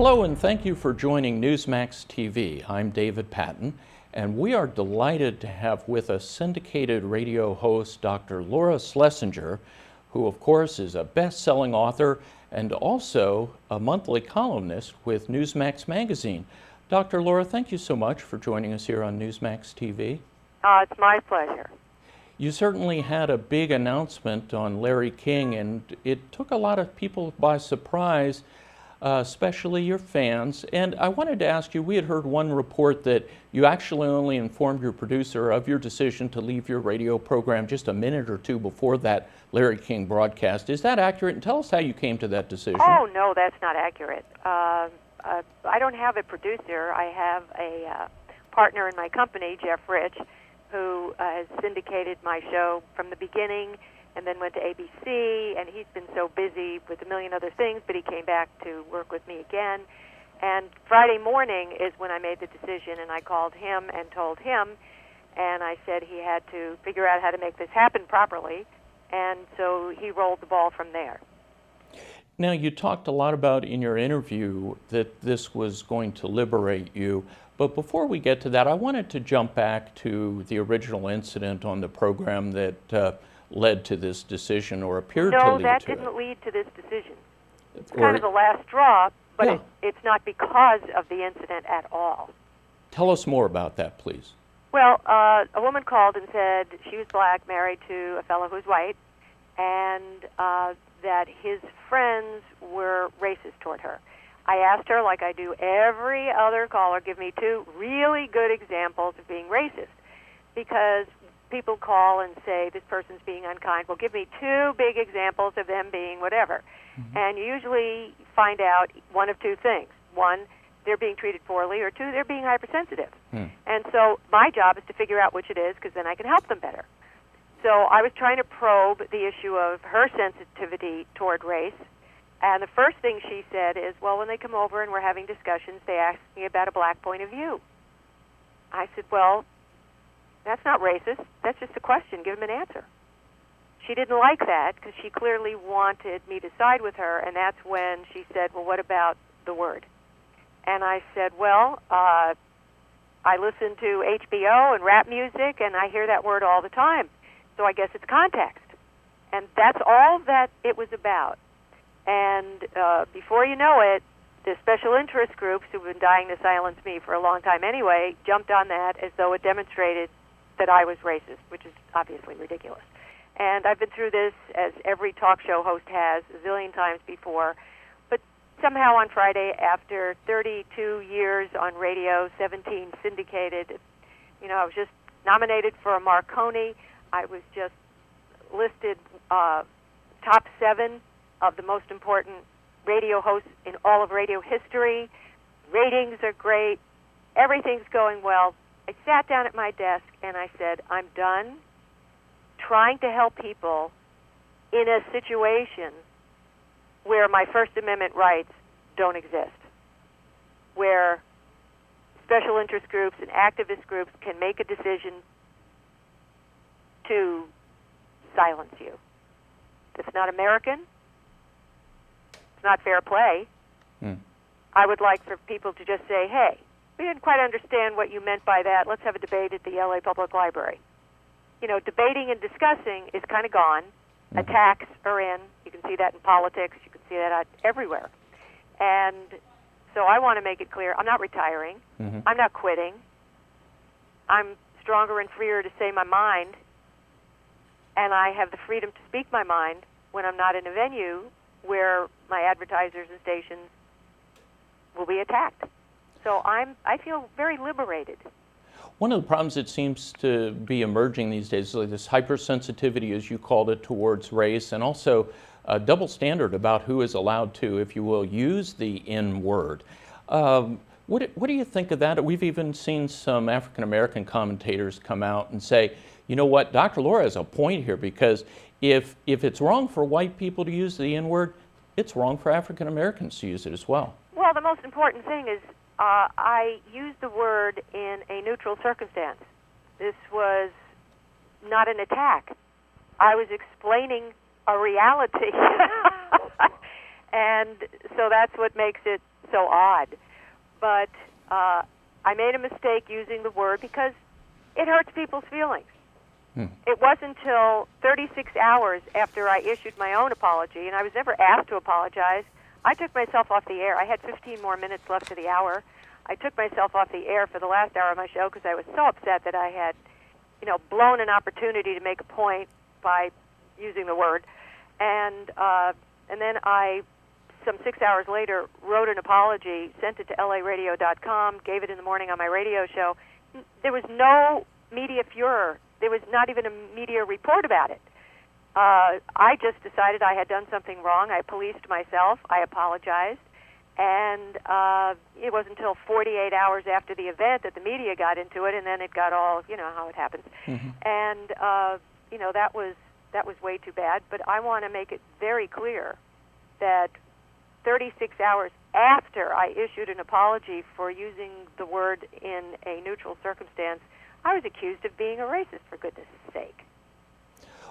Hello and thank you for joining Newsmax TV. I'm David Patton, and we are delighted to have with us syndicated radio host Dr. Laura Schlessinger, who of course is a best-selling author and also a monthly columnist with Newsmax magazine. Dr. Laura, thank you so much for joining us here on Newsmax TV. It's my pleasure. You certainly had a big announcement on Larry King, and it took a lot of people by surprise, especially your fans. And I wanted to ask you, we had heard one report that you actually only informed your producer of your decision to leave your radio program just a minute or two before that Larry King broadcast. Is that accurate? And tell us how you came to that decision. Oh, no, that's not accurate. I don't have a producer. I have a partner in my company, Jeff Rich, who has syndicated my show from the beginning and then went to ABC, and he's been so busy with a million other things, but he came back to work with me again. And Friday morning is when I made the decision, and I called him and told him, and I said he had to figure out how to make this happen properly, and so he rolled the ball from there. Now, you talked a lot about in your interview that this was going to liberate you, but before we get to that, I wanted to jump back to the original incident on the program that led to this decision, or appeared to lead to it. No, that didn't lead to this decision. It's kind of the last straw, but yeah. It's not because of the incident at all. Tell us more about that, please. Well, a woman called and said she was black, married to a fellow who's white, and that his friends were racist toward her. I asked her, like I do every other caller, give me two really good examples of being racist, because people call and say this person's being unkind. Well, give me two big examples of them being whatever. Mm-hmm. And you usually find out one of two things. One, they're being treated poorly, or two, they're being hypersensitive. And so my job is to figure out which it is, because then I can help them better. So I was trying to probe the issue of her sensitivity toward race. And the first thing she said is, well, when they come over and we're having discussions, they ask me about a black point of view. I said, well, that's not racist. That's just a question. Give them an answer. She didn't like that because she clearly wanted me to side with her, and that's when she said, well, what about the word? And I said, well, I listen to HBO and rap music, and I hear that word all the time. So I guess it's context. And that's all that it was about. And before you know it, the special interest groups who've been dying to silence me for a long time anyway jumped on that as though it demonstrated that I was racist, which is obviously ridiculous. And I've been through this, as every talk show host has, a zillion times before. But somehow on Friday, after 32 years on radio, 17 syndicated, I was just nominated for a Marconi. I was just listed top 7 of the most important radio hosts in all of radio history. Ratings are great. Everything's going well. I sat down at my desk and I said, I'm done trying to help people in a situation where my First Amendment rights don't exist, where special interest groups and activist groups can make a decision to silence you. It's not American. It's not fair play. I would like for people to just say, hey, we didn't quite understand what you meant by that. Let's have a debate at the LA Public Library. Debating and discussing is kind of gone. Mm-hmm. Attacks are in. You can see that in politics. You can see that everywhere. And so I want to make it clear, I'm not retiring. Mm-hmm. I'm not quitting. I'm stronger and freer to say my mind, and I have the freedom to speak my mind when I'm not in a venue where my advertisers and stations will be attacked. So I feel very liberated. One of the problems that seems to be emerging these days is like this hypersensitivity, as you called it, towards race, and also a double standard about who is allowed to, if you will, use the N word. What do you think of that? We've even seen some African American commentators come out and say, you know what, Dr. Laura has a point here, because if it's wrong for white people to use the N word, it's wrong for African Americans to use it as well. Well, the most important thing is I used the word in a neutral circumstance. This was not an attack. I was explaining a reality. And so that's what makes it so odd. But I made a mistake using the word because it hurts people's feelings. It wasn't until 36 hours after I issued my own apology, and I was never asked to apologize. I took myself off the air. I had 15 more minutes left of the hour. I took myself off the air for the last hour of my show because I was so upset that I had, blown an opportunity to make a point by using the word. And then I, some 6 hours later, wrote an apology, sent it to laradio.com, gave it in the morning on my radio show. There was no media furor. There was not even a media report about it. I just decided I had done something wrong. I policed myself. I apologized. And it wasn't until 48 hours after the event that the media got into it, and then it got all, how it happens. And, that was way too bad. But I want to make it very clear that 36 hours after I issued an apology for using the word in a neutral circumstance, I was accused of being a racist, for goodness sake.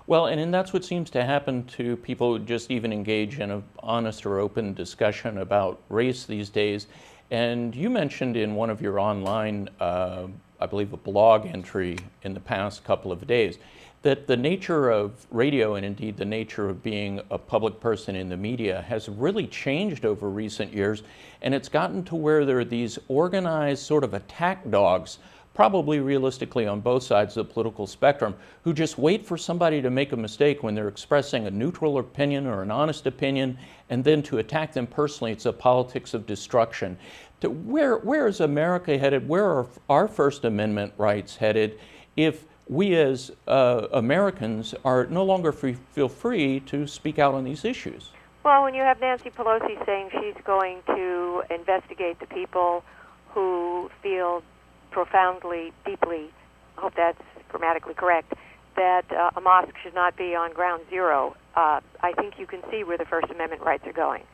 Well, and that's what seems to happen to people who just even engage in an honest or open discussion about race these days. And you mentioned in one of your online, I believe, a blog entry in the past couple of days, that the nature of radio and indeed the nature of being a public person in the media has really changed over recent years. And it's gotten to where there are these organized sort of attack dogs, probably realistically on both sides of the political spectrum, who just wait for somebody to make a mistake when they're expressing a neutral opinion or an honest opinion, and then to attack them personally. It's a politics of destruction. Where is America headed? Where are our First Amendment rights headed if we as Americans are no longer feel free to speak out on these issues? Well, when you have Nancy Pelosi saying she's going to investigate the people who feel profoundly, deeply, I hope that's grammatically correct, that a mosque should not be on ground zero, I think you can see where the First Amendment rights are going.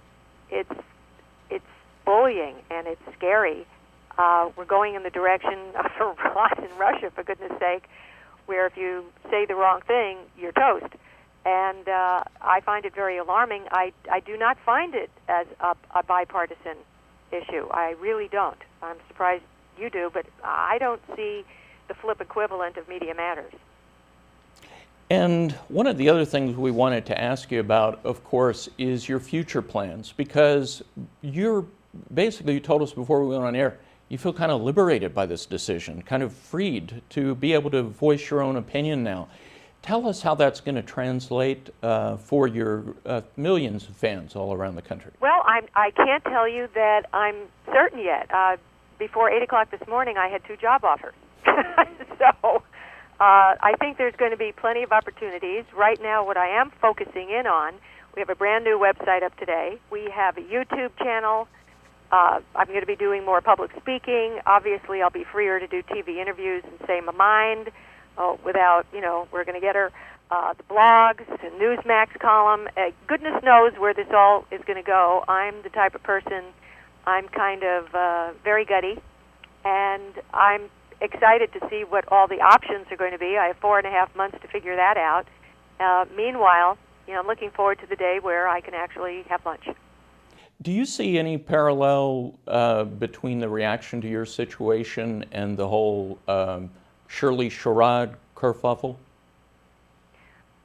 It's bullying, and it's scary. We're going in the direction of Iran and Russia, for goodness sake, where if you say the wrong thing, you're toast. And I find it very alarming. I do not find it as a bipartisan issue. I really don't. I'm surprised you do, but I don't see the flip equivalent of Media Matters. And one of the other things we wanted to ask you about, of course, is your future plans, because you told us before we went on air, you feel kind of liberated by this decision, kind of freed to be able to voice your own opinion now. Tell us how that's going to translate for your millions of fans all around the country. Well, I can't tell you that I'm certain yet. Before 8 o'clock this morning, I had 2 job offers. So I think there's going to be plenty of opportunities. Right now, what I am focusing in on, we have a brand new website up today. We have a YouTube channel. I'm going to be doing more public speaking. Obviously, I'll be freer to do TV interviews and say my mind without, we're going to get her. The blogs, the Newsmax column. Goodness knows where this all is going to go. I'm the type of person, I'm kind of very gutty, and I'm excited to see what all the options are going to be. I have 4.5 months to figure that out. Meanwhile, I'm looking forward to the day where I can actually have lunch. Do you see any parallel between the reaction to your situation and the whole Shirley Sherrod kerfuffle?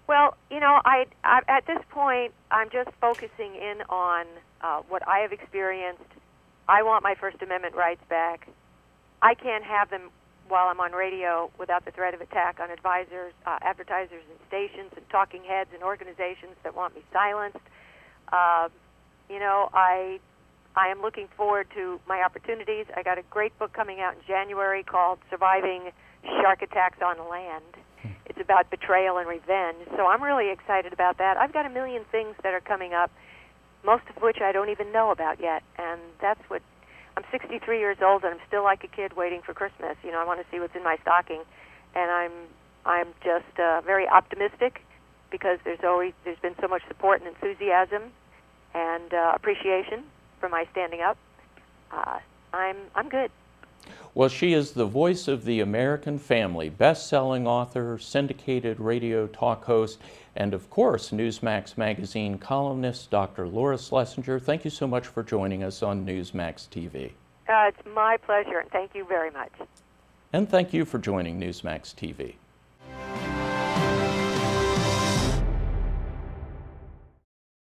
Well, I at this point, I'm just focusing in on what I have experienced. I want my First Amendment rights back. I can't have them while I'm on radio without the threat of attack on advisors, advertisers and stations and talking heads and organizations that want me silenced. I am looking forward to my opportunities. I got a great book coming out in January called Surviving Shark Attacks on Land. It's about betrayal and revenge. So I'm really excited about that. I've got a million things that are coming up, most of which I don't even know about yet. And that's what, I'm 63 years old and I'm still like a kid waiting for Christmas. I want to see what's in my stocking. And I'm just very optimistic because there's been so much support and enthusiasm and appreciation for my standing up. I'm good. Well, she is the voice of the American family, best-selling author, syndicated radio talk host, and of course, Newsmax magazine columnist, Dr. Laura Schlessinger. Thank you so much for joining us on Newsmax TV. It's my pleasure, and thank you very much. And thank you for joining Newsmax TV.